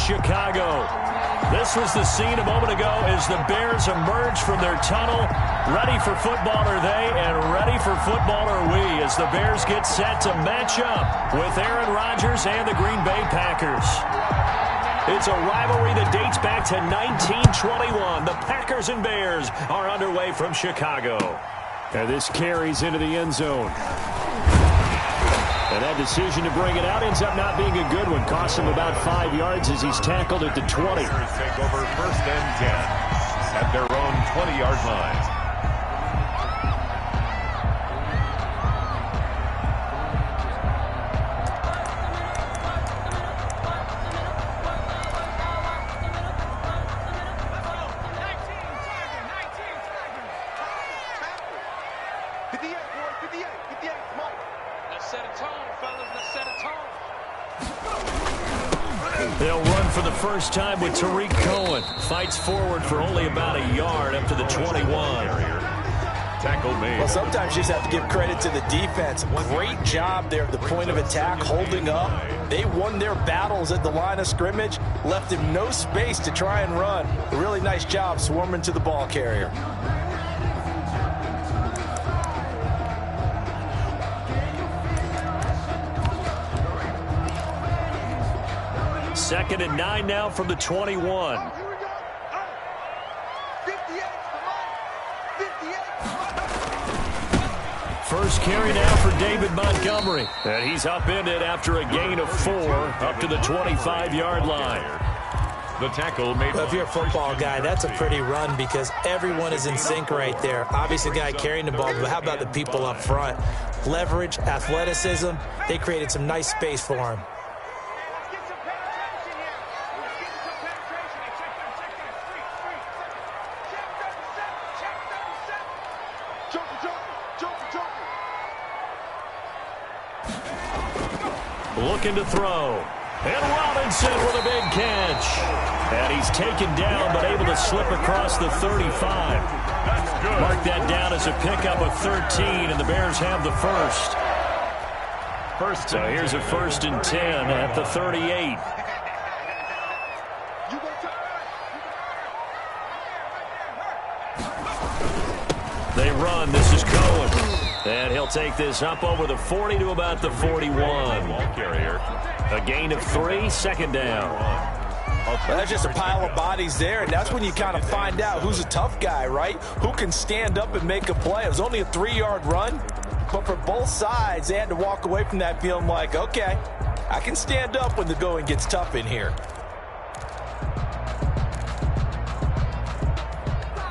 Chicago. This was the scene a moment ago as the Bears emerge from their tunnel. Ready for football are they, and ready for football are we as the Bears get set to match up with Aaron Rodgers and the Green Bay Packers. It's a rivalry that dates back to 1921. The Packers and Bears are underway from Chicago. And this carries into the end zone. And that decision to bring it out ends up not being a good one. Costs him about 5 yards as he's tackled at the 20. Take over 1st and 10 at their own 20-yard line. They'll run for the first time with Tariq Cohen. Fights forward for only about a yard up to the 21. Tackle made. Well, sometimes you just have to give credit to the defense. Great job there at the point of attack, holding up. They won their battles at the line of scrimmage, left him no space to try and run. A really nice job swarming to the ball carrier. Second and 9 now from the 21. First carry now for David Montgomery. And he's upended after a gain of 4 up to the 25-yard line. The tackle made. Well, if you're a football guy, that's a pretty run because everyone is in sync right there. Obviously, the guy carrying the ball, but how about the people up front? Leverage, athleticism, they created some nice space for him. Looking to throw. And Robinson with a big catch. And he's taken down but able to slip across the 35. Mark that down as a pickup of 13, and the Bears have the first. So here's a 1st and 10 at the 38. They run. This is Cohen. And he'll take this up over the 40 to about the 41. A gain of 3, second down. Well, that's just a pile of bodies there, and that's when you kind of find out who's a tough guy, right? Who can stand up and make a play. It was only a 3-yard run, but for both sides, they had to walk away from that feeling like, okay, I can stand up when the going gets tough in here.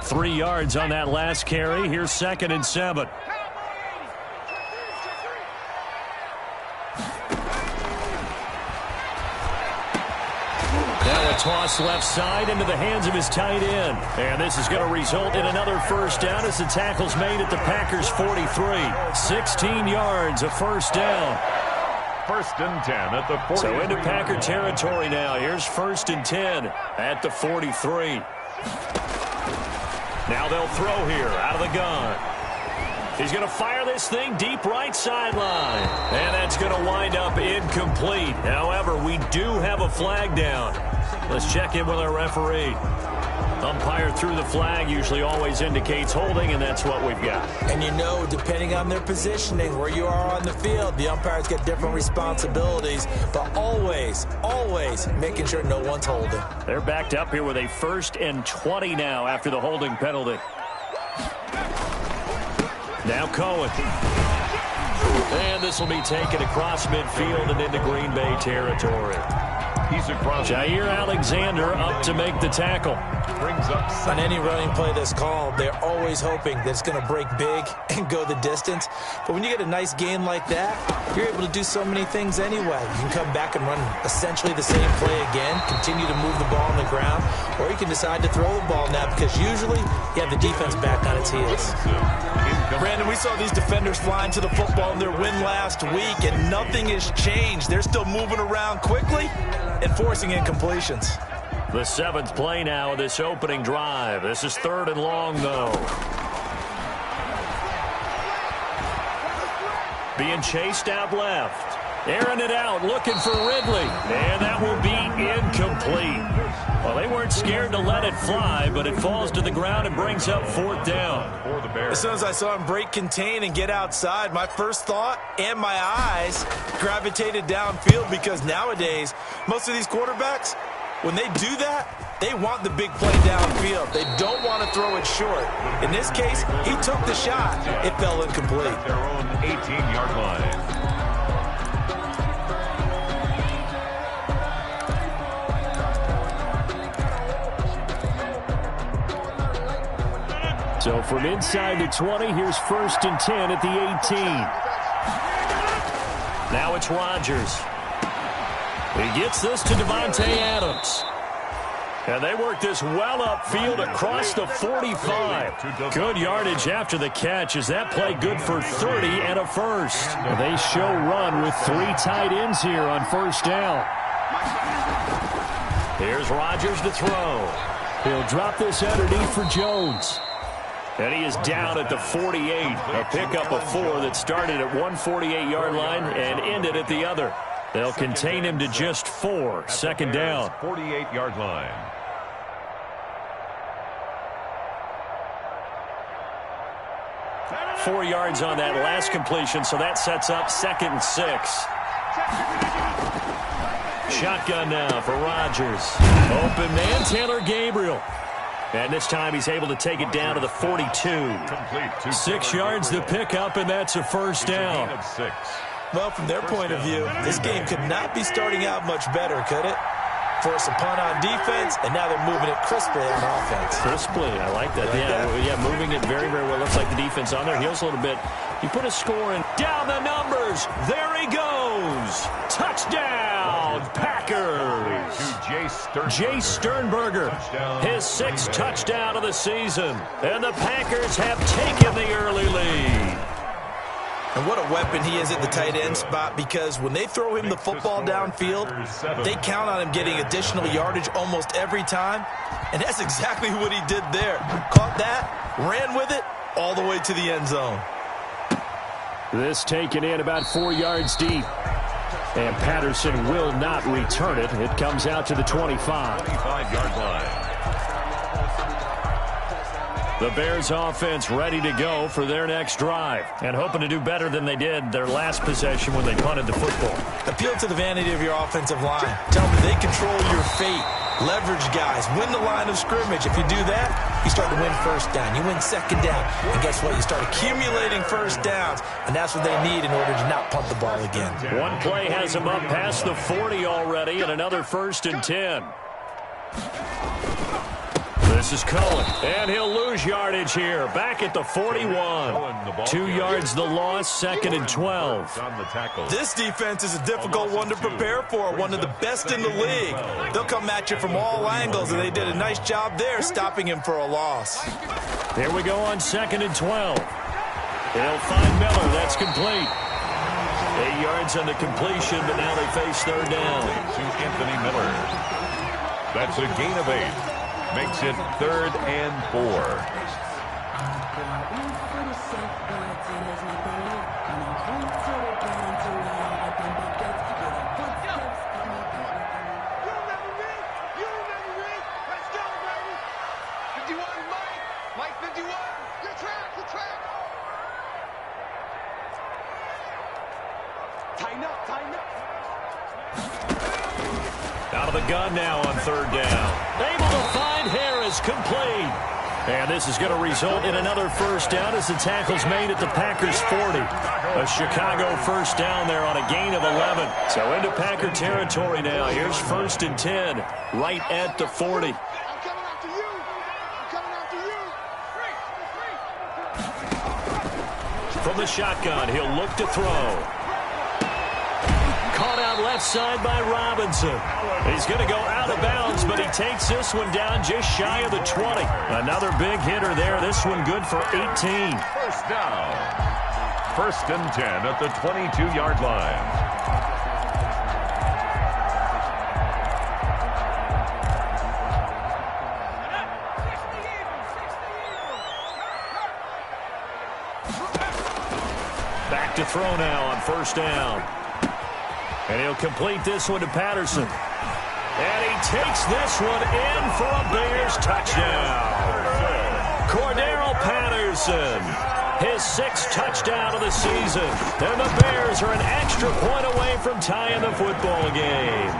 3 yards on that last carry. Here's 2nd and 7. Now a toss left side into the hands of his tight end. And this is going to result in another first down as the tackle's made at the Packers' 43. 16 yards, a first down. 1st and 10 at the 40. So into Packer territory now. Here's 1st and 10 at the 43. Now they'll throw here out of the gun. He's going to fire this thing deep right sideline. And that's going to wind up incomplete. However, we do have a flag down. Let's check in with our referee. Umpire threw the flag, usually always indicates holding, and that's what we've got. And you know, depending on their positioning, where you are on the field, the umpires get different responsibilities, but always, always making sure no one's holding. They're backed up here with a 1st and 20 now after the holding penalty. Now Cohen. And this will be taken across midfield and into Green Bay territory. He's across. Jair Alexander up to make the tackle. Brings up on any running play that's called, they're always hoping that it's going to break big and go the distance. But when you get a nice game like that, you're able to do so many things anyway. You can come back and run essentially the same play again, continue to move the ball on the ground, or you can decide to throw the ball now because usually you have the defense back on its heels. Brandon, we saw these defenders flying to the football in their win last week, and nothing has changed. They're still moving around quickly and forcing incompletions. The 7th play now of this opening drive. This is 3rd and long, though. Being chased out left. Airing it out, looking for Ridley. And that will be incomplete. scared to let it fly, but it falls to the ground and brings up fourth down. For the Bears. As soon as I saw him break contain and get outside, my first thought and my eyes gravitated downfield, because nowadays, most of these quarterbacks, when they do that, they want the big play downfield. They don't want to throw it short. In this case, he took the shot. It fell incomplete. Their own 18-yard line. So from inside the 20, here's 1st and 10 at the 18. Now it's Rodgers. He gets this to Devontae Adams. And they work this well upfield across the 45. Good yardage after the catch. Is that play good for 30 and a first? They show run with 3 tight ends here on first down. Here's Rodgers to throw. He'll drop this underneath for Jones. And he is down at the 48. A pickup of 4 that started at one 48-yard line and ended at the other. They'll contain him to just 4. Second down. 48-yard line. Four yards on that last completion, so that sets up 2nd and 6. Shotgun now for Rodgers. Open man, Taylor Gabriel. And this time he's able to take it down to the 42. 6 yards the pickup, and that's a first down. Well, from their point of view, this game could not be starting out much better, could it? Force a punt on defense, and now they're moving it crisply on offense. Crisply, I like that. Yeah, moving it very, very well. Looks like the defense on their heels a little bit. You put a score in. Down the numbers. There he goes. Touchdown, Packers. Jay Sternberger. His 6th touchdown of the season. And the Packers have taken the early lead. And what a weapon he is at the tight end spot, because when they throw him the football downfield, they count on him getting additional yardage almost every time. And that's exactly what he did there. Caught that, ran with it, all the way to the end zone. This taken in about 4 yards deep. And Patterson will not return it. It comes out to the 25. 25-yard line. The Bears offense ready to go for their next drive, and hoping to do better than they did their last possession when they punted the football. Appeal to the vanity of your offensive line. Tell them they control your fate. Leverage guys. Win the line of scrimmage. If you do that, you start to win first down. You win second down. And guess what? You start accumulating first downs, and that's what they need in order to not punt the ball again. One play has them up past the 40 already, and another 1st and 10. This is Cohen, and he'll lose yardage here. Back at the 41. 2 yards the loss, 2nd and 12. This defense is a difficult one to prepare for, one of the best in the league. They'll come at you from all angles, and they did a nice job there stopping him for a loss. Here we go on 2nd and 12. They'll find Miller. That's complete. 8 yards on the completion, but now they face third down. To Anthony Miller. That's a gain of 8. Makes it 3rd and 4. Out of the gun now on 3rd down. Able to find Harris, complete. And this is going to result in another first down as the tackle's made at the Packers 40. A Chicago first down there on a gain of 11. So into Packer territory now. Here's 1st and 10, right at the 40. From the shotgun, he'll look to throw. Caught out left side by Robinson. He's going to go out of bounds, but he takes this one down just shy of the 20. Another big hitter there. This one good for 18. First down. 1st and 10 at the 22-yard line. Back to throw now on 1st down. And he'll complete this one to Patterson. And he takes this one in for a Bears touchdown. Cordero Patterson, his 6th touchdown of the season. And the Bears are an extra point away from tying the football game.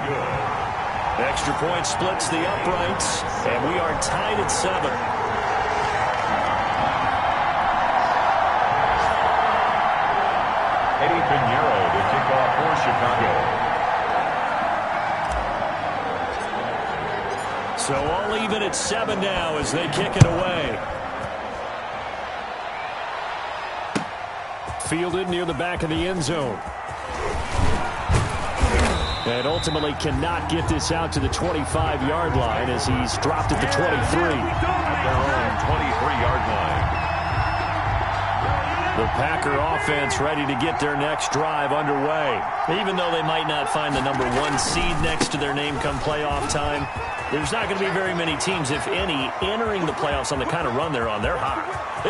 Extra point splits the uprights, and we are tied at 7. Eddie Pinheiro to kick off for Chicago. So all even at 7 now as they kick it away. Fielded near the back of the end zone. And ultimately cannot get this out to the 25-yard line as he's dropped at the 23. At their own 23-yard line. The Packer offense ready to get their next drive underway. Even though they might not find the number 1 seed next to their name come playoff time, there's not going to be very many teams, if any, entering the playoffs on the kind of run they're on. They're hot.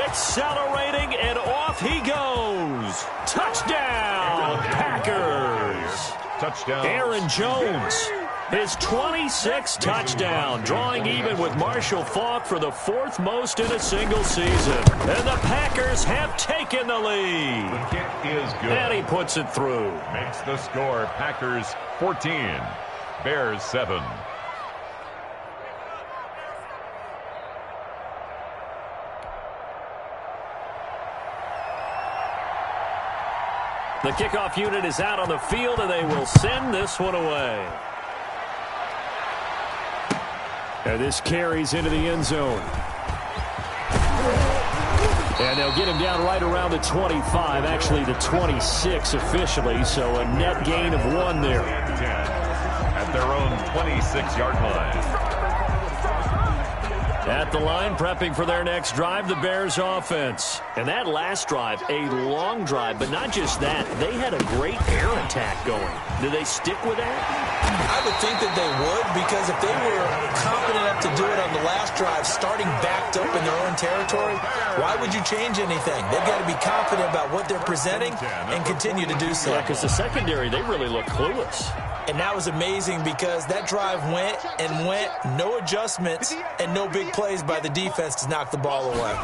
Accelerating, and off he goes. Touchdown, Packers. Touchdown. Aaron Jones, his 26th touchdown, drawing even with Marshall Faulk for the 4th most in a single season. And the Packers have taken the lead. The kick is good. And he puts it through. Makes the score Packers 14, Bears 7. The kickoff unit is out on the field, and they will send this one away. And this carries into the end zone. And they'll get him down right around the 25, actually the 26 officially, so a net gain of 1 there. At their own 26-yard line. At the line, prepping for their next drive, the Bears offense. And that last drive, a long drive, but not just that. They had a great air attack going. Do they stick with that? I would think that they would, because if they were confident enough to do it on the last drive, starting backed up in their own territory, why would you change anything? They've got to be confident about what they're presenting and continue to do so. Yeah, because the secondary, they really look clueless. And that was amazing because that drive went and went, no adjustments, and no big plays by the defense to knock the ball away.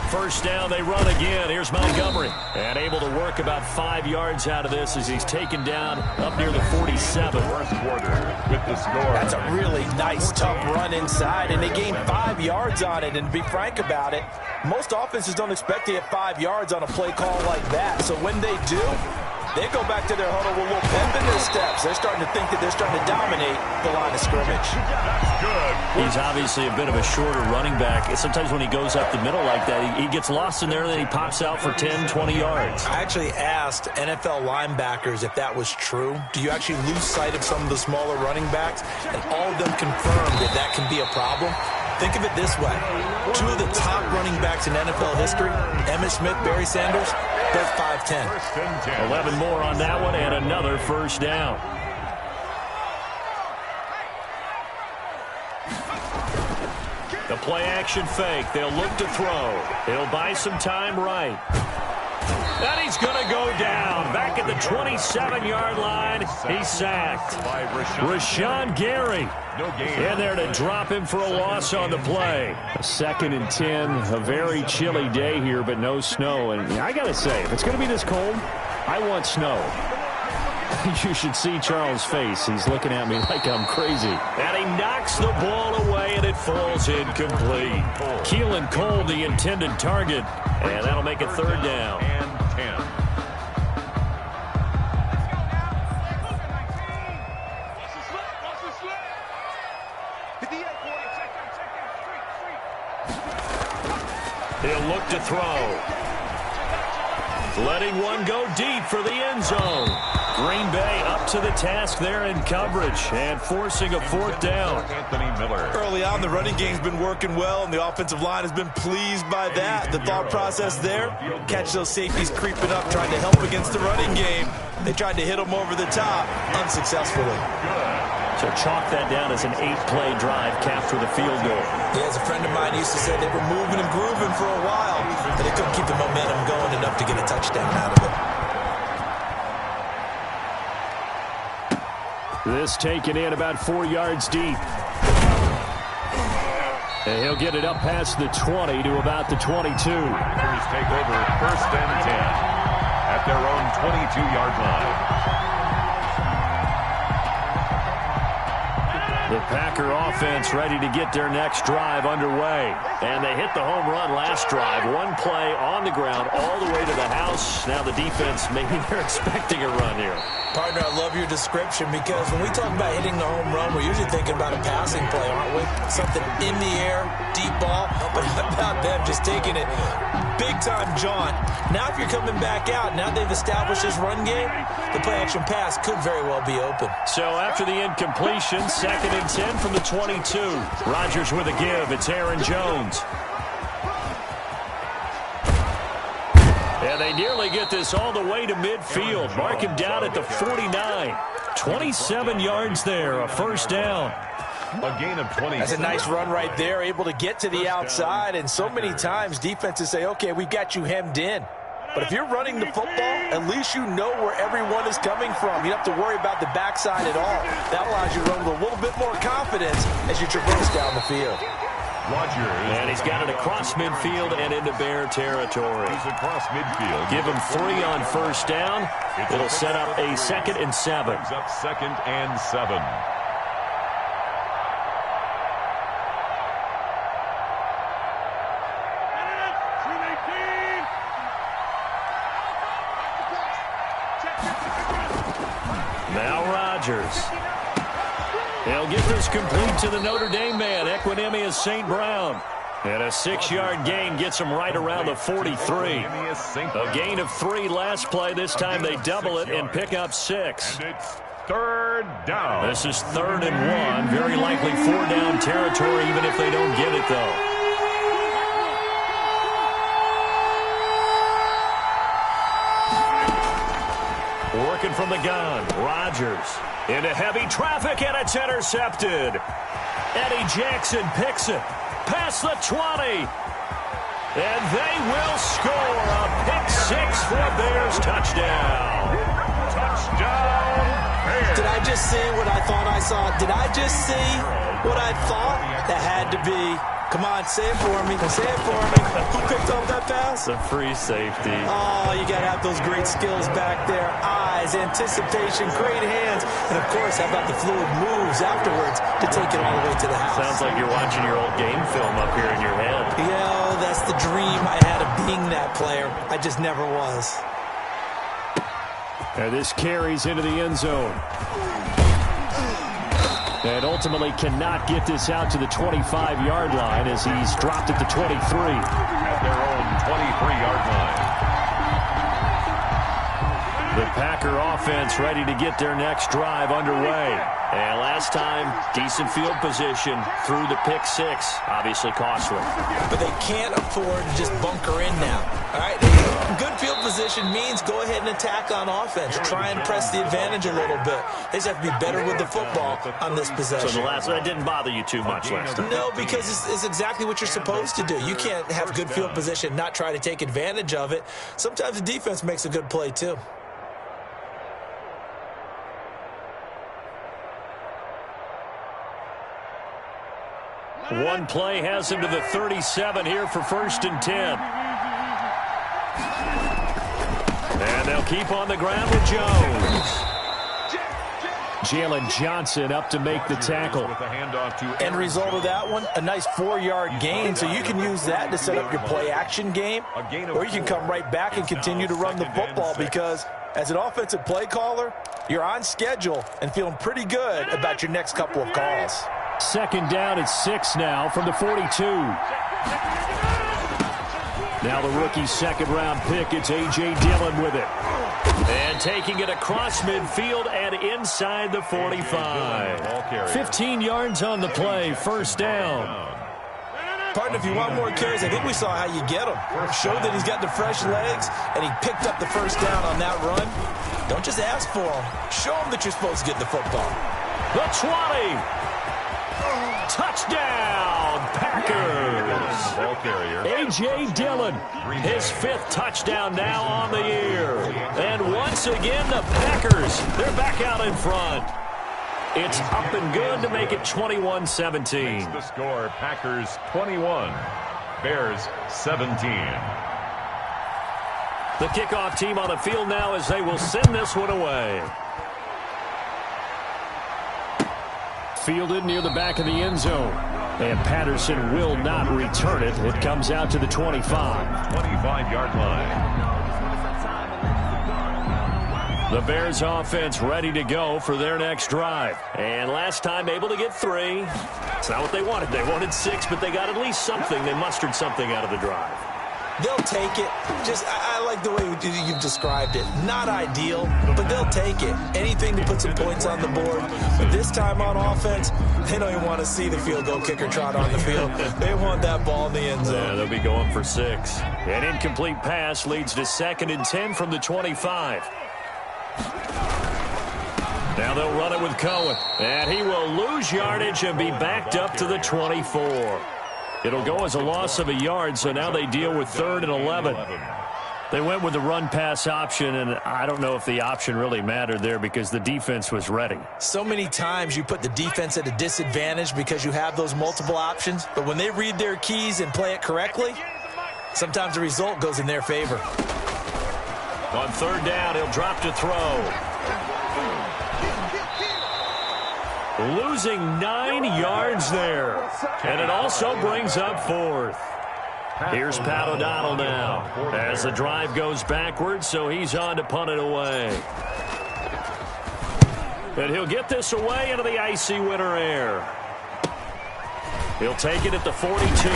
First down, they run again. Here's Montgomery. And able to work about 5 yards out of this as he's taken down up near the 47. First quarter with the score. That's a really nice, tough run inside, and they gained 5 yards on it. And to be frank about it, most offenses don't expect to get 5 yards on a play call like that. So when they do, they go back to their huddle with a little pep in their steps. They're starting to think that they're starting to dominate the line of scrimmage. That's good. He's obviously a bit of a shorter running back. Sometimes when he goes up the middle like that, he gets lost in there, and then he pops out for 10, 20 yards. I actually asked NFL linebackers if that was true. Do you actually lose sight of some of the smaller running backs? And all of them confirmed that that can be a problem. Think of it this way. 2 of the top running backs in NFL history, Emmitt Smith, Barry Sanders, they're 5'10". 11 more on that one, and another first down. The play-action fake. They'll look to throw. He'll buy some time right. And he's going to go down. Back at the 27-yard line. He's sacked. Rashawn Gary in there to drop him for a loss on the play. A 2nd and 10. A very chilly day here, but no snow. And I got to say, if it's going to be this cold, I want snow. You should see Charles' face. He's looking at me like I'm crazy. And he knocks the ball away, and it falls incomplete. Keelan Cole, the intended target. And that'll make it 3rd down. And 10. He'll look to throw. Letting one go deep for the end zone. Green Bay up to the task there in coverage and forcing a 4th down. Anthony Miller. Early on, the running game's been working well, and the offensive line has been pleased by that. The thought process there, catch those safeties creeping up, trying to help against the running game. They tried to hit them over the top, unsuccessfully. So chalk that down as an 8-play drive capped with a field goal. Yeah, as a friend of mine used to say, they were moving and grooving for a while, but they couldn't keep the momentum going enough to get a touchdown out of it. This taken in about 4 yards deep. And he'll get it up past the 20 to about the 22. Packers take over 1st and 10 at their own 22-yard line. The Packer offense ready to get their next drive underway. And they hit the home run last drive. One play on the ground all the way to the house. Now the defense, maybe they're expecting a run here. Partner, I love your description because when we talk about hitting the home run, we're usually thinking about a passing play, aren't we? Something in the air, deep ball. But how about them just taking it big-time jaunt? Now if you're coming back out, now they've established this run game, the play-action pass could very well be open. So after the incompletion, 2nd and 10 from the 22. Rodgers with a give. It's Aaron Jones. And they nearly get this all the way to midfield. Mark him down at the 49. 27 yards there, a 1st down. A gain of 20. That's a nice run right there, able to get to the outside. And so many times defenses say, okay, we've got you hemmed in. But if you're running the football, at least you know where everyone is coming from. You don't have to worry about the backside at all. That allows you to run with a little bit more confidence as you traverse down the field. Rodgers. And he's got it across midfield and into Bear territory. He's across midfield. Give him 3 on 1st down. It'll set up a 2nd and 7. Brings up 2nd and 7. Now Rodgers. They'll get this complete to the Notre Dame man, Equinemius St. Brown. And a 6-yard gain gets him right around the 43. A gain of 3 last play. This time they double it and pick up 6. And it's 3rd down. This is 3rd and 1. Very likely 4-down territory, even if they don't get it, though. Working from the gun, Rodgers into heavy traffic, and it's intercepted. Eddie Jackson picks it past the 20. And they will score a pick-6 for a Bears touchdown. Touchdown, Bears. Did I just see what I thought I saw? Did I just see what I thought? That had to be. Come on, say it for me. Say it for me. Who picked up that pass? The free safety. Oh, you got to have those great skills back there. Eyes, anticipation, great hands. And, of course, how about the fluid moves afterwards to take it all the way to the house? Sounds like you're watching your old game film up here in your head. Yeah, that's the dream I had of being that player. I just never was. And this carries into the end zone. And ultimately cannot get this out to the 25-yard line as he's dropped at the 23. At their own 23-yard line. The Packer offense ready to get their next drive underway. And last time, decent field position through the pick-6. Obviously costly. But they can't afford to just bunker in now. All right? Good field position means go ahead and attack on offense. Try and press the advantage a little bit. They just have to be better with the football on this possession. So the last one didn't bother you too much last time? No, because it's exactly what you're supposed to do. You can't have good field position, not try to take advantage of it. Sometimes the defense makes a good play, too. One play has him to the 37 here for 1st and 10. And they'll keep on the ground with Jones. Jalen Johnson up to make the tackle. End result of that one, a nice 4-yard gain, so you can use that to set up your play-action game, or you can come right back and continue to run the football because as an offensive play caller, you're on schedule and feeling pretty good about your next couple of calls. 2nd down at 6 now from the 42. Now the rookie 2nd-round pick, it's A.J. Dillon with it. And taking it across midfield and inside the 45. 15 yards on the play, 1st down. Partner, if you want more carries, I think we saw how you get them. Showed that he's got the fresh legs, and he picked up the 1st down on that run. Don't just ask for them. Show them that you're supposed to get the football. The 20. Touchdown, Packers. A.J. Dillon, his 5th touchdown now on the year. And once again, the Packers, they're back out in front. It's up and good to make it 21-17. The score, Packers 21, Bears 17. The kickoff team on the field now as they will send this one away. Fielded near the back of the end zone. And Patterson will not return it. It comes out to the 25. 25-yard line. The Bears offense ready to go for their next drive. And last time able to get 3. It's not what they wanted. They wanted 6, but they got at least something. They mustered something out of the drive. They'll take it. I like the way you've described it. Not ideal, but they'll take it. Anything to put some points on the board. But this time on offense, they don't even want to see the field goal kicker trot on the field. They want that ball in the end zone. Yeah, they'll be going for 6. An incomplete pass leads to 2nd and 10 from the 25. Now they'll run it with Cohen. And he will lose yardage and be backed up to the 24. It'll go as a loss of a yard, so now they deal with 3rd and 11. They went with the run-pass option, and I don't know if the option really mattered there because the defense was ready. So many times you put the defense at a disadvantage because you have those multiple options, but when they read their keys and play it correctly, sometimes the result goes in their favor. On 3rd down, he'll drop to throw. Losing 9 yards there. And it also brings up 4th. Here's Pat O'Donnell now as the drive goes backwards, so he's on to punt it away. And he'll get this away into the icy winter air. He'll take it at the 42.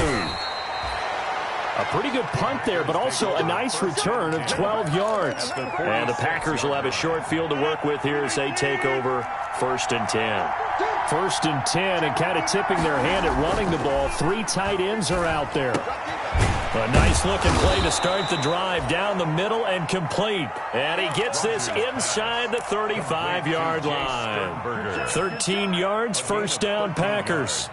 A pretty good punt there, but also a nice return of 12 yards. And the Packers will have a short field to work with here as they take over 1st and 10. 1st and 10, and kind of tipping their hand at running the ball. 3 tight ends are out there. A nice-looking play to start the drive down the middle and complete. And he gets this inside the 35-yard line. 13 yards, 1st down, Packers.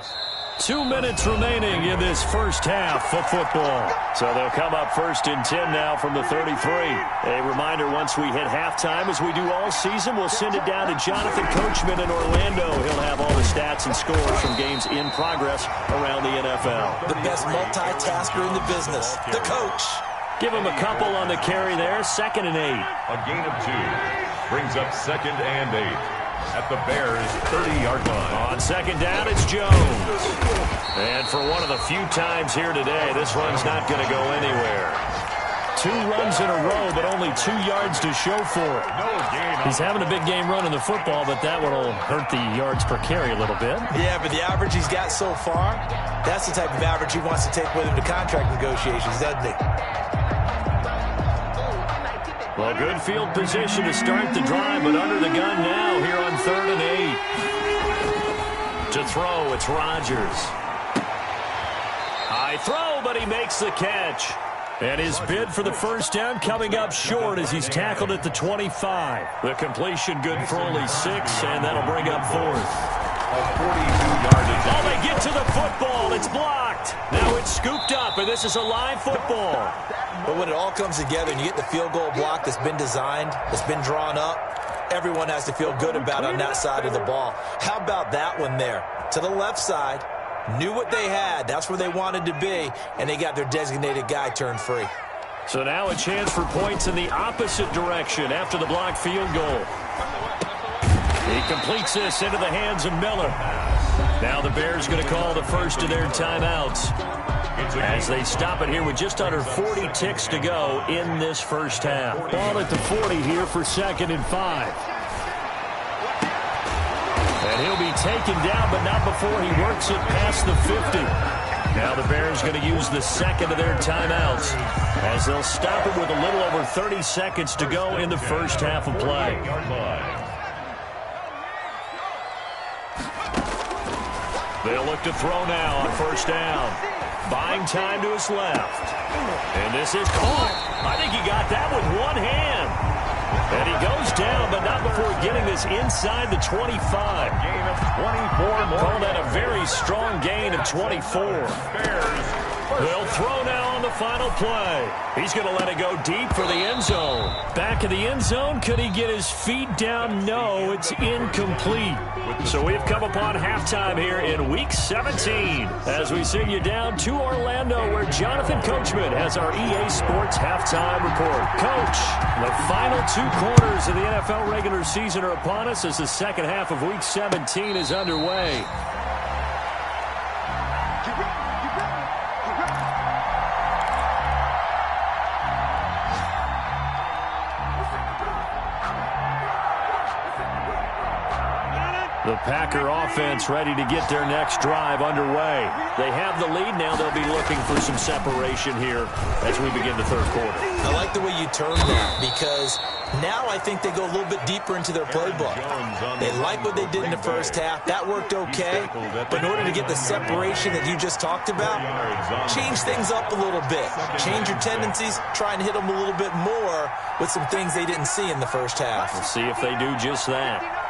2 minutes remaining in this first half of football. So they'll come up 1st and 10 now from the 33. A reminder, once we hit halftime, as we do all season, we'll send it down to Jonathan Coachman in Orlando. He'll have all the stats and scores from games in progress around the NFL. The best multitasker in the business, the coach. Give him a couple on the carry there, 2nd and 8. A gain of 2 brings up 2nd and 8. At the Bears' 30-yard line. On 2nd down, it's Jones. And for one of the few times here today, this run's not going to go anywhere. 2 runs in a row, but only 2 yards to show for it. He's having a big game running the football, but that one will hurt the yards per carry a little bit. Yeah, but the average he's got so far, that's the type of average he wants to take with him to contract negotiations, doesn't he? Well, good field position to start the drive, but under the gun now here on 3rd and 8. To throw, it's Rodgers. High throw, but he makes the catch. And his bid for the 1st down coming up short as he's tackled at the 25. The completion good for only 6, and that'll bring up 4th. Oh, they get to the football. It's blocked. Now it's scooped up, and this is a live football. But when it all comes together and you get the field goal block that's been designed, that's been drawn up, everyone has to feel good about on that side of the ball. How about that one there? To the left side, knew what they had. That's where they wanted to be, and they got their designated guy turned free. So now a chance for points in the opposite direction after the blocked field goal. He completes this into the hands of Miller. Now the Bears going to call the first of their timeouts as they stop it here with just under 40 ticks to go in this first half. Ball at the 40 here for 2nd and 5. And he'll be taken down, but not before he works it past the 50. Now the Bears going to use the 2nd of their timeouts as they'll stop it with a little over 30 seconds to go in the first half of play. They'll look to throw now on 1st down. Buying time to his left. And this is caught. I think he got that with one hand. And he goes down, but not before getting this inside the 25. Gain of 24 more. Call that a very strong gain of 24. Bears They'll throw now on the final play. He's going to let it go deep for the end zone. Back in the end zone, could he get his feet down? No, it's incomplete. So we've come upon halftime here in Week 17 as we send you down to Orlando where Jonathan Coachman has our EA Sports halftime report. Coach, the final 2 quarters of the NFL regular season are upon us as the second half of Week 17 is underway. The Packer offense ready to get their next drive underway. They have the lead now. They'll be looking for some separation here as we begin the third quarter. I like the way you term that because now I think they go a little bit deeper into their playbook. They like what they did in the first half. That worked okay. But in order to get the separation that you just talked about, change things up a little bit. Change your tendencies. Try and hit them a little bit more with some things they didn't see in the first half. We'll see if they do just that.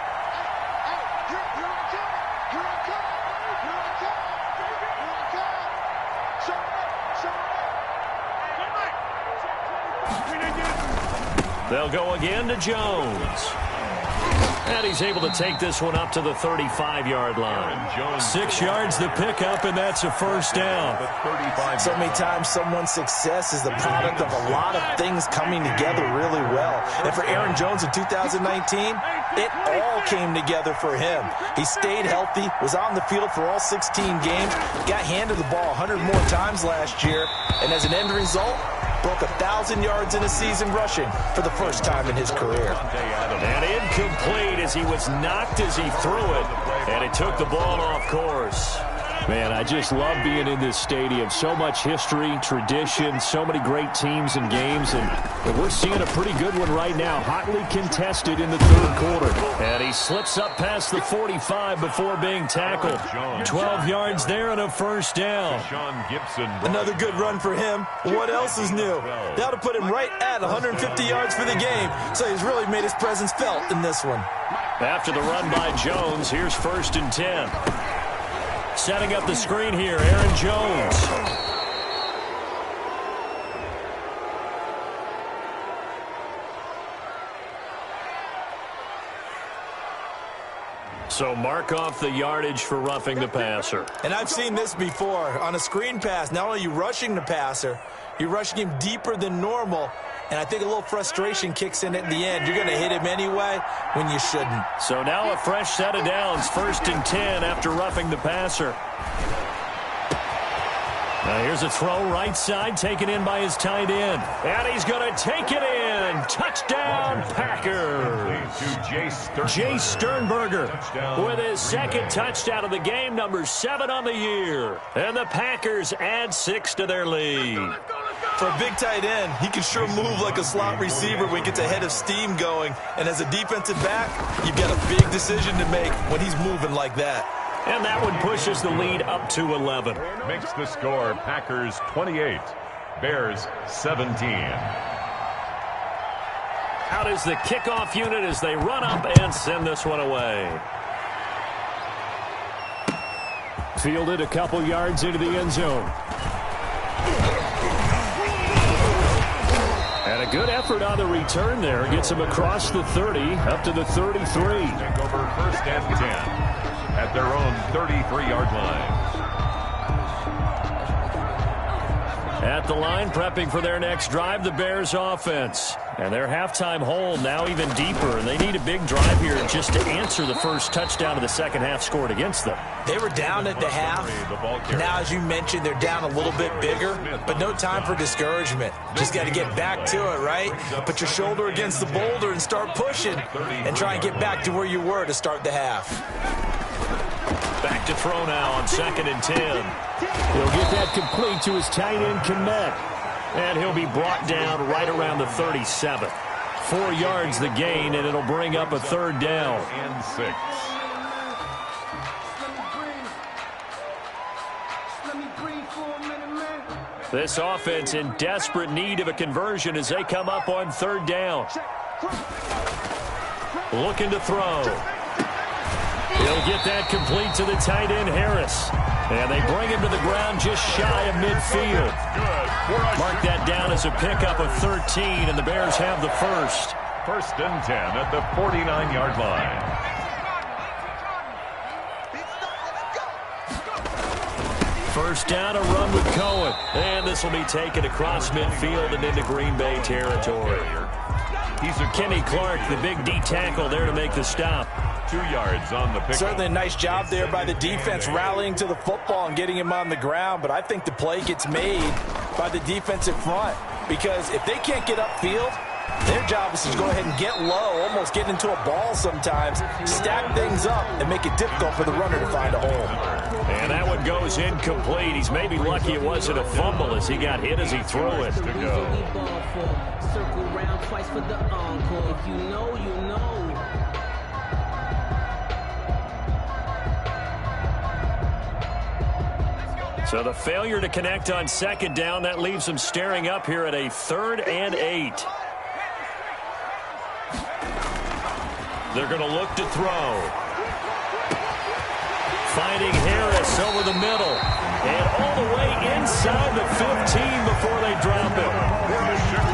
They'll go again to Jones. And he's able to take this one up to the 35-yard line. 6 yards the pickup, and that's a first down. So many times someone's success is the product of a lot of things coming together really well. And for Aaron Jones in 2019, it all came together for him. He stayed healthy, was on the field for all 16 games, got handed the ball 100 more times last year, and as an end result, broke 1,000 yards in a season rushing for the first time in his career. And incomplete as he was knocked as he threw it, and it took the ball off course. Man, I just love being in this stadium. So much history, tradition, so many great teams and games, and we're seeing a pretty good one right now, hotly contested in the third quarter. And he slips up past the 45 before being tackled. 12 yards there and a first down. Another good run for him. What else is new? That'll put him right at 150 yards for the game, so he's really made his presence felt in this one. After the run by Jones, here's 1st and 10. Setting up the screen here, Aaron Jones. So mark off the yardage for roughing the passer. And I've seen this before. On a screen pass, not only are you rushing the passer, you're rushing him deeper than normal. And I think a little frustration kicks in at the end. You're going to hit him anyway when you shouldn't. So now a fresh set of downs, 1st and 10 after roughing the passer. Now here's a throw right side, taken in by his tight end. And he's going to take it in. Touchdown, Packers. Jay Sternberger with his second touchdown of the game, number 7 on the year. And the Packers add 6 to their lead. For a big tight end, he can sure move like a slot receiver when he gets a head of steam going. And as a defensive back, you've got a big decision to make when he's moving like that. And that one pushes the lead up to 11. Makes the score Packers 28, Bears 17. Out is the kickoff unit as they run up and send this one away. Fielded a couple yards into the end zone. And a good effort on the return there. Gets him across the 30, up to the 33. Take over 1st and 10 at their own 33-yard line. At the line, prepping for their next drive, the Bears offense. And their halftime hole now even deeper, and they need a big drive here just to answer the first touchdown of the second half scored against them. They were down at the half. Now, as you mentioned, they're down a little bit bigger, but no time for discouragement. Just got to get back to it, right? Put your shoulder against the boulder and start pushing and try and get back to where you were to start the half. Back to throw now on 2nd and 10. He'll get that complete to his tight end, Kmet. And he'll be brought down right around the 37. 4 yards the gain, and it'll bring up a 3rd down. And 6. This offense in desperate need of a conversion as they come up on 3rd down. Looking to throw. He'll get that complete to the tight end, Harris. And they bring him to the ground just shy of midfield. Mark that down as a pickup of 13, and the Bears have the first. First and 10 at the 49-yard line. First down, a run with Cohen. And this will be taken across midfield and into Green Bay territory. Kenny Clark, the big D tackle there to make the stop. 2 yards on the pick. Certainly a nice job there by the defense rallying to the football and getting him on the ground. But I think the play gets made by the defensive front. Because if they can't get upfield, their job is to go ahead and get low, almost get into a ball sometimes, stack things up, and make it difficult for the runner to find a hole. And that one goes incomplete. He's maybe lucky it wasn't a fumble as he got hit as he threw it. To go. Circle round twice for the encore. If you know, you know. So the failure to connect on second down, that leaves him staring up here at a 3rd and 8. They're going to look to throw. Finding Harris over the middle. And all the way inside the 15 before they drop it.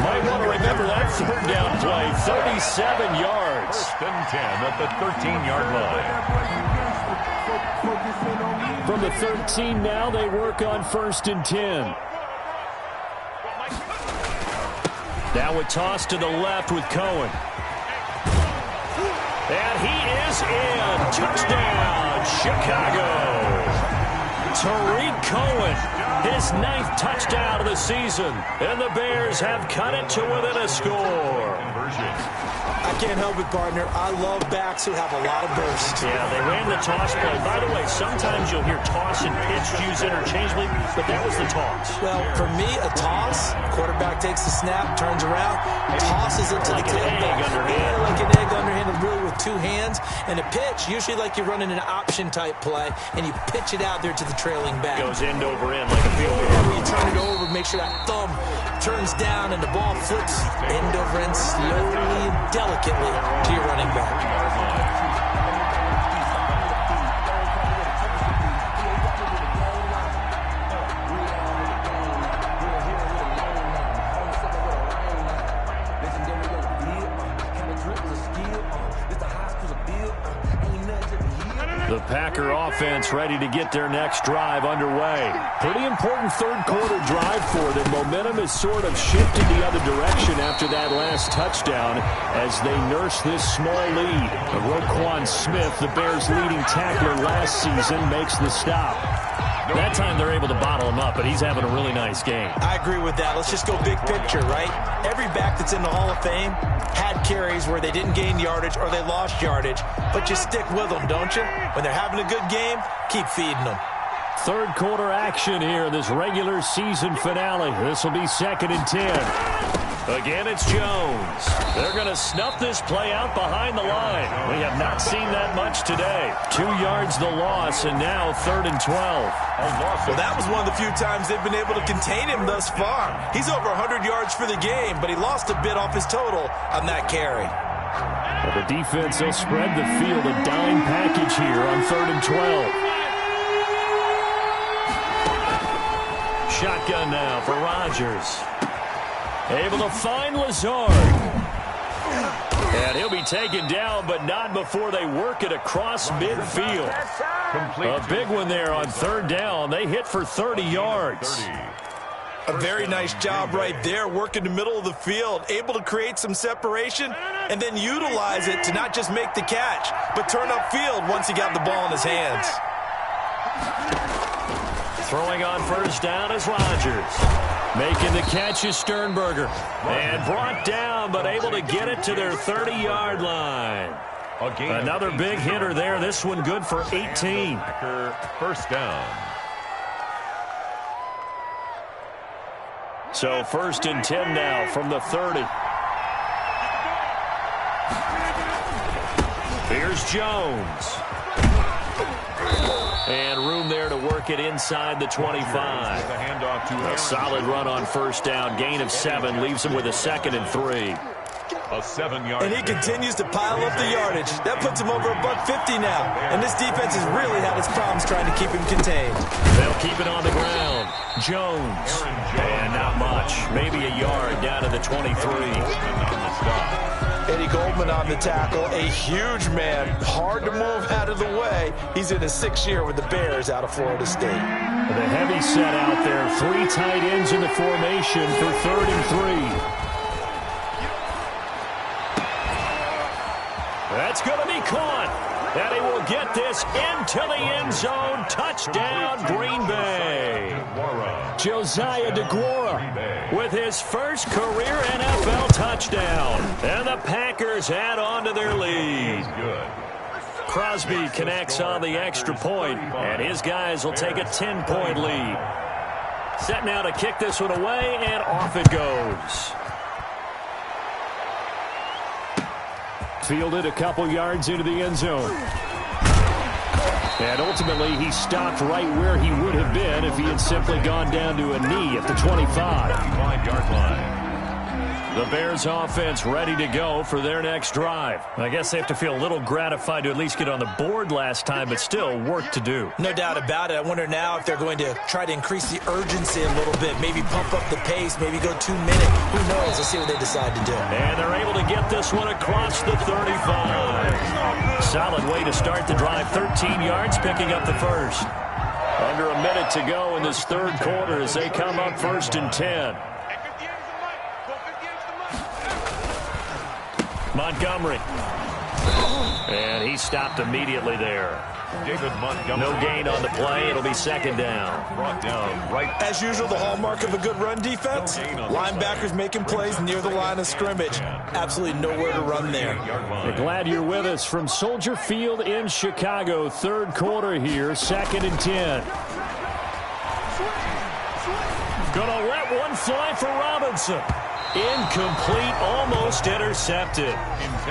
Might want to remember that 3rd down play. 37 yards. First and 10 at the 13-yard line. From the 13 now, they work on 1st and 10. Now a toss to the left with Cohen. And he is in. Touchdown, Chicago. Tariq Cohen, his 9th touchdown of the season. And the Bears have cut it to within a score. I can't help it, partner. I love backs who have a lot of burst. Yeah, they ran the toss play. By the way, sometimes you'll hear toss and pitch used interchangeably, but that was the toss. Well, for me, a toss, quarterback takes the snap, turns around, tosses it to like the an tailback. egg underhand. Yeah, like an egg underhanded, really with 2 hands. And a pitch, usually like you're running an option-type play, and you pitch it out there to the trailing back. Goes end over end like a field goal. Yeah, when you turn it over, make sure that thumb turns down and the ball flips end over end slowly and delicately to your running back. The Packer offense ready to get their next drive underway. Pretty important 3rd quarter drive for them. Momentum has sort of shifted the other direction after that last touchdown as they nurse this small lead. Roquan Smith, the Bears' leading tackler last season, makes the stop. That time they're able to bottle him up, but he's having a really nice game. I agree with that. Let's just go big picture, right? Every back that's in the Hall of Fame had carries where they didn't gain yardage or they lost yardage, but you stick with them, don't you? When they're having a good game, keep feeding them. 3rd quarter action here in this regular season finale. This will be 2nd and 10. Again, it's Jones. They're going to snuff this play out behind the line. We have not seen that much today. 2 yards the loss, and now 3rd and 12. Well, that was one of the few times they've been able to contain him thus far. He's over 100 yards for the game, but he lost a bit off his total on that carry. Well, the defense will spread the field, a dime package here on 3rd and 12. Shotgun now for Rodgers. Able to find Lazard. And he'll be taken down, but not before they work it across midfield. A big one there on 3rd down. They hit for 30 yards. A very nice job right there, working the middle of the field, able to create some separation and then utilize it to not just make the catch, but turn upfield once he got the ball in his hands. Throwing on 1st down is Rodgers. Making the catch is Sternberger. And brought down, but able to get it to their 30-yard line. Another big hitter there. This one good for 18. First down. So 1st and 10 now from the 30. Here's Jones. And room there to work it inside the 25. A solid run on 1st down. Gain of 7 leaves him with a 2nd and 3. A 7-yard. And he continues to pile up the yardage. That puts him over $150 now. And this defense has really had its problems trying to keep him contained. They'll keep it on the ground. Jones. And not much. Maybe a yard down to the 23. Eddie Goldman on the tackle. A huge man. Hard to move out of the way. He's in his 6th year with the Bears out of Florida State. The heavy set out there. 3 tight ends in the formation for 3rd and 3. That's going to be caught. And he will get this into the end zone. Touchdown, Green Bay. Josiah DeGuara with his first career NFL touchdown. And the Packers add on to their lead. Crosby connects on the extra point, and his guys will take a 10-point lead. Set now to kick this one away, and off it goes. Fielded a couple yards into the end zone. And ultimately, he stopped right where he would have been if he had simply gone down to a knee at the 25-yard line. The Bears offense ready to go for their next drive. I guess they have to feel a little gratified to at least get on the board last time, but still work to do. No doubt about it. I wonder now if they're going to try to increase the urgency a little bit, maybe pump up the pace, maybe go 2 minute. Who knows? Let's see what they decide to do. And they're able to get this one across the 35. Solid way to start the drive. 13 yards, picking up the first. Under a minute to go in this 3rd quarter as they come up 1st and 10. Montgomery. And he stopped immediately there. David Montgomery. No gain on the play. It'll be 2nd down. Brought down right. As usual, the hallmark of a good run defense, linebackers making plays near the line of scrimmage. Absolutely nowhere to run there. We're glad you're with us from Soldier Field in Chicago. 3rd quarter here, 2nd and 10. Gonna let one fly for Robinson. Incomplete, almost intercepted.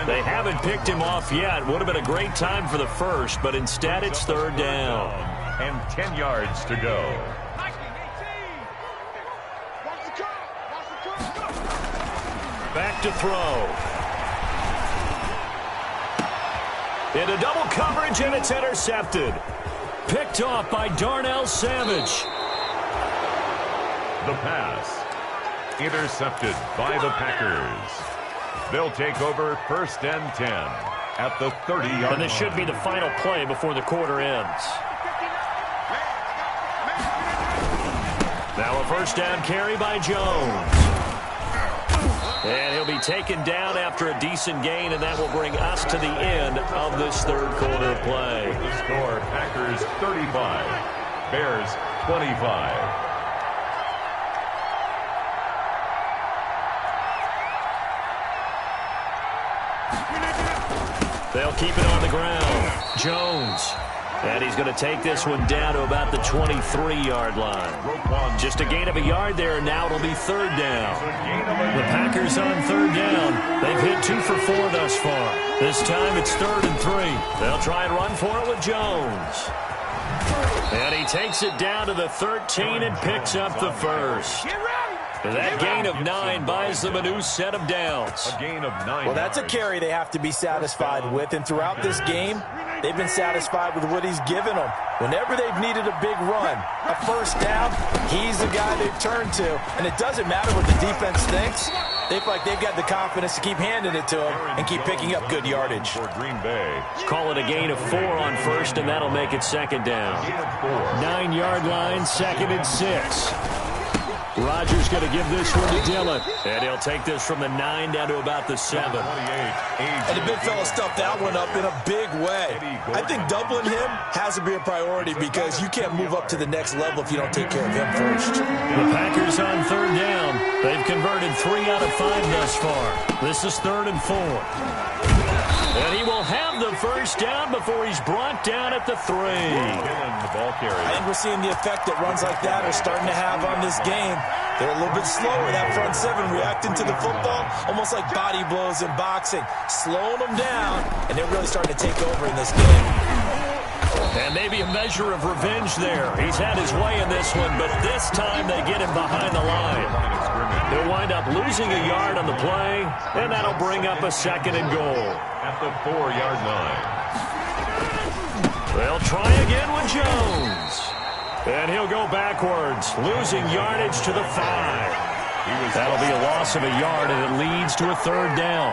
They haven't picked him off yet. Would have been a great time for the first, but instead it's 3rd down. And 10 yards to go. Back to throw. Into double coverage, and it's intercepted. Picked off by Darnell Savage. The pass. Intercepted by the Packers. They'll take over 1st and 10 at the 30-yard line. And this should be the final play before the quarter ends. Now a 1st down carry by Jones. And he'll be taken down after a decent gain, and that will bring us to the end of this 3rd quarter play. The score, Packers 35, Bears 25. They'll keep it on the ground. Jones. And he's going to take this one down to about the 23-yard line. Just a gain of a yard there, and now it'll be 3rd down. The Packers on 3rd down. They've hit 2 for 4 thus far. This time it's 3rd and 3. They'll try and run for it with Jones. And he takes it down to the 13 and picks up the first. That gain of 9 buys them a new set of downs. A gain of 9. Well, that's a carry they have to be satisfied with. And throughout this game, they've been satisfied with what he's given them. Whenever they've needed a big run, a 1st down, he's the guy they've turned to. And it doesn't matter what the defense thinks. They feel like they've got the confidence to keep handing it to him and keep picking up good yardage. For Green Bay. Call it a gain of 4 on 1st, and that'll make it 2nd down. 9-yard line, 2nd and 6. Rodgers going to give this one to Dillon. And he'll take this from the 9 down to about the 7. And the big fella stuffed that one up in a big way. I think doubling him has to be a priority because you can't move up to the next level if you don't take care of him first. The Packers on 3rd down. They've converted 3 out of 5 thus far. This is 3rd and 4. And he will have the 1st down before he's brought down at the 3. I think we're seeing the effect that runs like that are starting to have on this game. They're a little bit slower, that front 7, reacting to the football, almost like body blows in boxing, slowing them down, and they're really starting to take over in this game. And maybe a measure of revenge there. He's had his way in this one, but this time they get him behind the line. He'll wind up losing a yard on the play, and that'll bring up a 2nd and goal. At the 4-yard line. They'll try again with Jones. And he'll go backwards, losing yardage to the 5. That'll be a loss of a yard, and it leads to a 3rd down.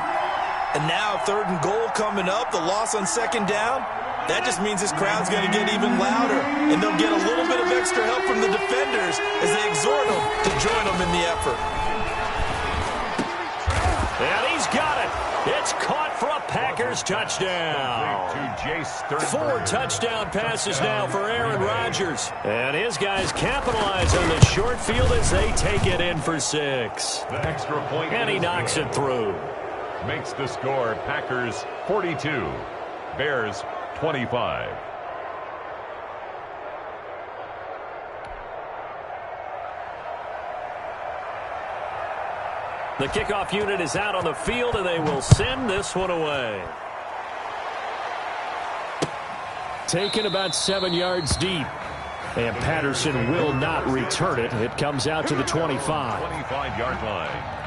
And now 3rd and goal coming up, the loss on 2nd down. That just means this crowd's going to get even louder, and they'll get a little bit of extra help from the defenders as they exhort them to join them in the effort. And he's got it. It's caught for a Packers touchdown. 4 touchdown passes now for Aaron Rodgers. And his guys capitalize on the short field as they take it in for 6. The extra point. And he knocks it through. Makes the score Packers 42, Bears 25. The kickoff unit is out on the field, and they will send this one away. Taken about 7 yards deep. And Patterson will not return it. It comes out to the 25. 25-yard line.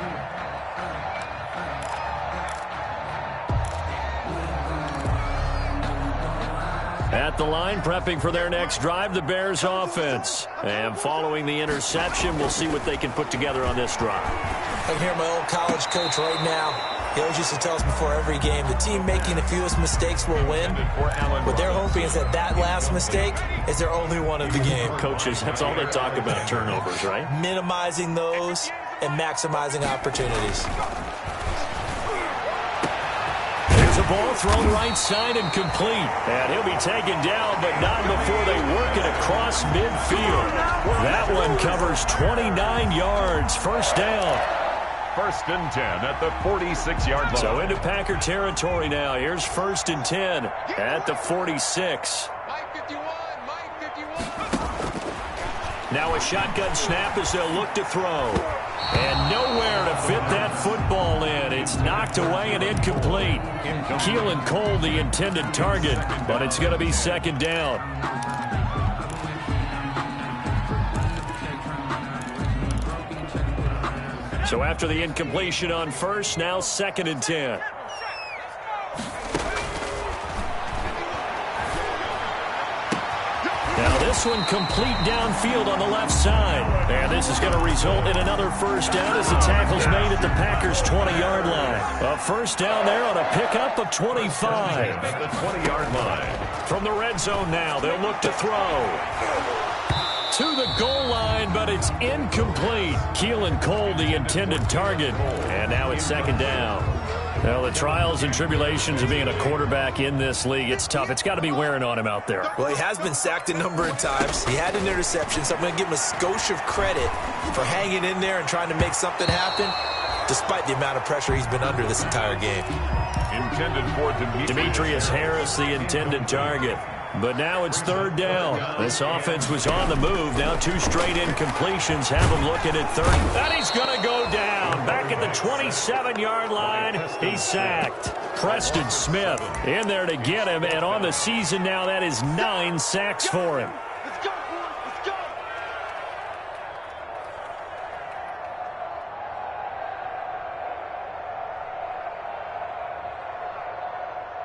At the line, prepping for their next drive, the Bears offense. And following the interception, we'll see what they can put together on this drive. I can hear my old college coach right now. He always used to tell us before every game, the team making the fewest mistakes will win. What they're hoping is that last mistake is their only one of the game. Coaches, that's all they talk about, turnovers, right? Minimizing those and maximizing opportunities. There's a ball thrown right side and complete. And he'll be taken down, but not before they work it across midfield. That one covers 29 yards. 1st down. 1st and 10 at the 46-yard line. So into Packer territory now. Here's 1st and 10 at the 46. Now a shotgun snap as they'll look to throw. And nowhere to fit that football in. It's knocked away and incomplete. Keelan Cole, the intended target, but it's going to be 2nd down. So after the incompletion on 1st, now 2nd and 10. Now this one complete downfield on the left side. And this is going to result in another 1st down as the tackle's made at the Packers' 20-yard line. A 1st down there on a pickup of 25. At the 20-yard line. From the red zone now, they'll look to throw. To the goal line, but it's incomplete. Keelan Cole, the intended target. And now it's 2nd down. Well, the trials and tribulations of being a quarterback in this league, it's tough. It's got to be wearing on him out there. Well, he has been sacked a number of times. He had an interception, so I'm going to give him a skosh of credit for hanging in there and trying to make something happen, despite the amount of pressure he's been under this entire game. Intended for Demetrius Harris, the intended target. But now it's 3rd down. This offense was on the move. Now 2 straight incompletions have him looking at 3rd. And he's going to go down. Back at the 27-yard line, he's sacked. Preston Smith in there to get him. And on the season now, that is 9 sacks for him.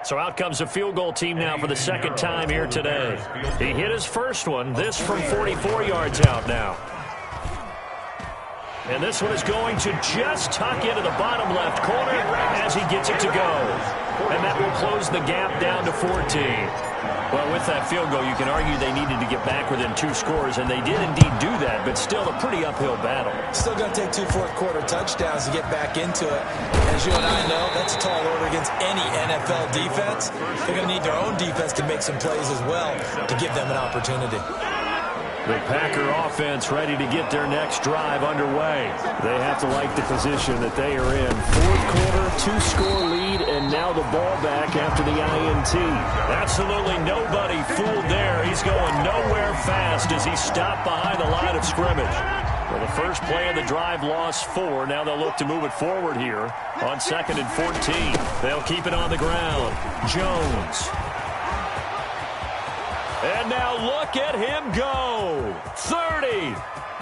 So out comes the field goal team now for the 2nd time here today. He hit his 1st one. This from 44 yards out now. And this one is going to just tuck into the bottom left corner as he gets it to go. And that will close the gap down to 14. Well, with that field goal, you can argue they needed to get back within 2 scores, and they did indeed do that, but still a pretty uphill battle. Still going to take 2 fourth-quarter touchdowns to get back into it. As you and I know, that's a tall order against any NFL defense. They're going to need their own defense to make some plays as well to give them an opportunity. The Packer offense ready to get their next drive underway. They have to like the position that they are in. 4th quarter, 2-score lead, and now the ball back after the INT. Absolutely nobody fooled there. He's going nowhere fast as he stopped behind the line of scrimmage. Well, the first play of the drive lost 4. Now they'll look to move it forward here on 2nd and 14. They'll keep it on the ground. Jones. And now look at him go. 30,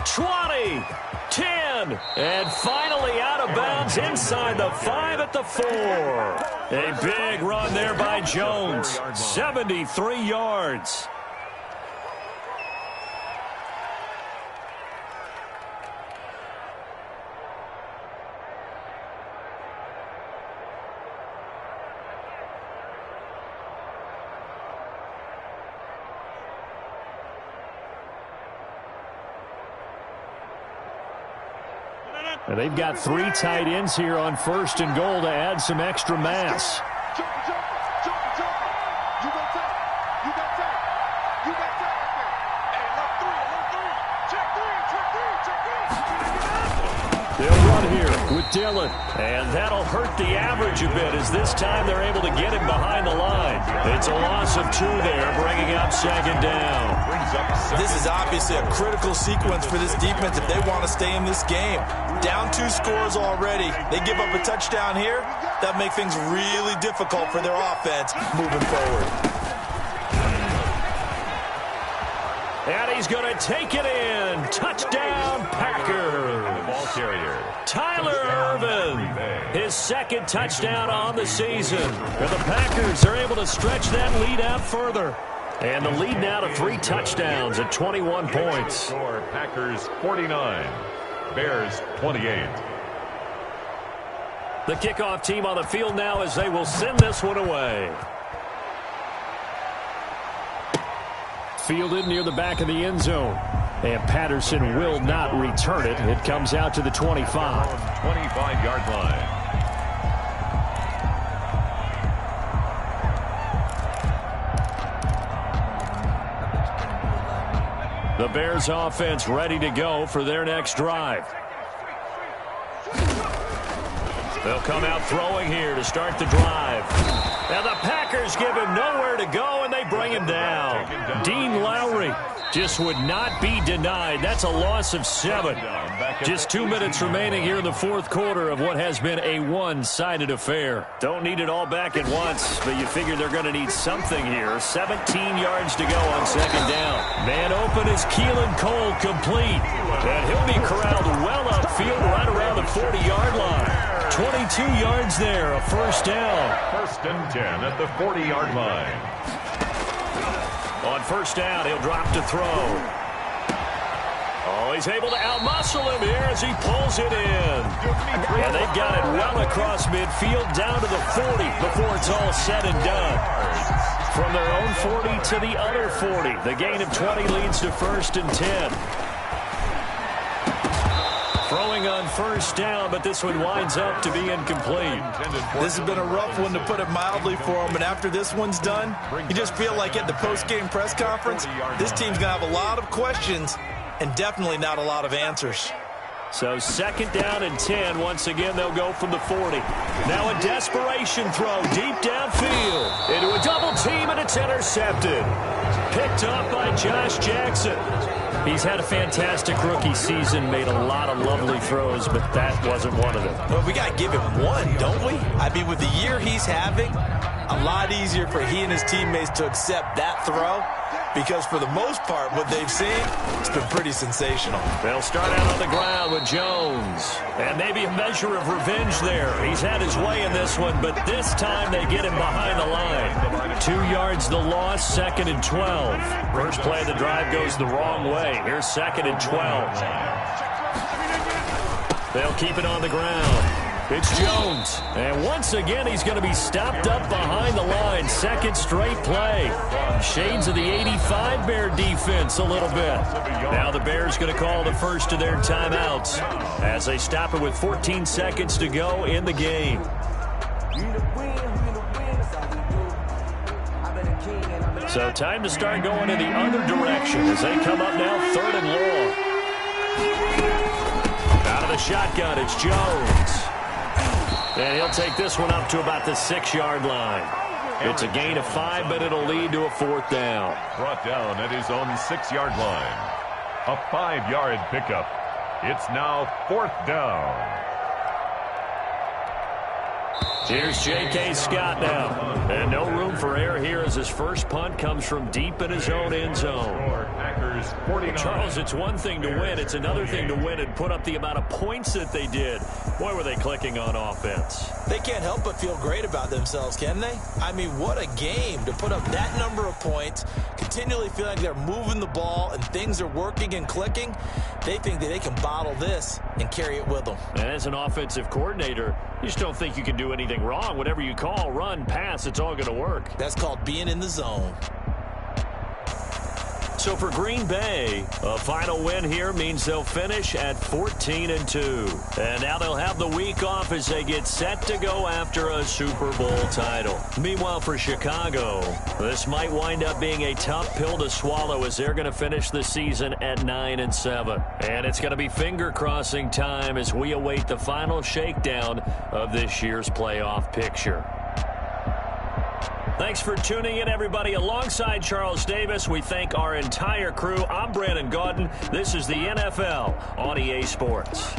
20, 10. again. And finally out of bounds inside the 5 at the 4. A big run there by Jones. 73 yards. And they've got 3 tight ends here on 1st and goal to add some extra mass. They'll run here with Dillon. And that'll hurt the average a bit as this time they're able to get him behind the line. It's a loss of 2 there, bringing up 2nd down. This is obviously a critical sequence for this defense if they want to stay in this game. Down 2 scores already. They give up a touchdown here. That makes things really difficult for their offense moving forward. And he's going to take it in. Touchdown, Packers. Ball carrier. Tyler Ervin, his 2nd touchdown on the season. And the Packers are able to stretch that lead out further. And the lead now to 3 touchdowns at 21 points. Score Packers 49, Bears 28. The kickoff team on the field now as they will send this one away. Fielded near the back of the end zone. And Patterson will not return it. It comes out to the 25. 25-yard line. The Bears offense ready to go for their next drive. They'll come out throwing here to start the drive. Now the Packers give him nowhere to go, and they bring him down. Dean Lowry just would not be denied. That's a loss of 7. Just 2 minutes remaining here in the 4th quarter of what has been a one-sided affair. Don't need it all back at once, but you figure they're going to need something here. 17 yards to go on 2nd down. Man open is Keelan Cole, complete. And he'll be corralled well upfield right around the 40-yard line. 22 yards there, a 1st down. 1st and 10 at the 40-yard line. On 1st down, he'll drop to throw. Oh, he's able to outmuscle him here as he pulls it in. And they've got it well across midfield down to the 40 before it's all said and done. From their own 40 to the other 40. The gain of 20 leads to 1st and 10. Throwing on 1st down, but this one winds up to be incomplete. This has been a rough one, to put it mildly, for him. And after this one's done, you just feel like at the post-game press conference, this team's going to have a lot of questions and definitely not a lot of answers. So 2nd down and 10. Once again, they'll go from the 40. Now a desperation throw deep downfield into a double team, and it's intercepted. Picked up by Josh Jackson. He's had a fantastic rookie season, made a lot of lovely throws, but that wasn't one of them. Well, we got to give him one, don't we? I mean, with the year he's having, a lot easier for he and his teammates to accept that throw, because for the most part, what they've seen, it's been pretty sensational. They'll start out on the ground with Jones. And maybe a measure of revenge there. He's had his way in this one, but this time they get him behind the line. 2 yards the loss, 2nd and 12. First play of the drive goes the wrong way. Here's 2nd and 12. They'll keep it on the ground. It's Jones. And once again, he's going to be stopped up behind the line. 2nd straight play. Shades of the 85 Bear defense a little bit. Now the Bears going to call the first of their timeouts as they stop it with 14 seconds to go in the game. So time to start going in the other direction as they come up now 3rd and long. Out of the shotgun, it's Jones. And he'll take this one up to about the 6-yard line. It's a gain of 5, but it'll lead to a 4th down. Brought down at his own 6-yard line. A 5-yard pickup. It's now 4th down. Here's J.K. Scott now. And no room for error here as his first punt comes from deep in his own end zone. Packers Packers 49. Charles, it's one thing to win. It's another thing to win and put up the amount of points that they did. Boy, were they clicking on offense. They can't help but feel great about themselves, can they? I mean, what a game to put up that number of points, continually feel like they're moving the ball and things are working and clicking. They think that they can bottle this and carry it with them. And as an offensive coordinator, you just don't think you can do anything wrong. Whatever you call, run, pass, it's all going to work. That's called being in the zone. So for Green Bay, a final win here means they'll finish at 14-2. And now they'll have the week off as they get set to go after a Super Bowl title. Meanwhile, for Chicago, this might wind up being a tough pill to swallow as they're going to finish the season at 9-7. And it's going to be finger-crossing time as we await the final shakedown of this year's playoff picture. Thanks for tuning in, everybody. Alongside Charles Davis, we thank our entire crew. I'm Brandon Gaudin. This is the NFL on EA Sports.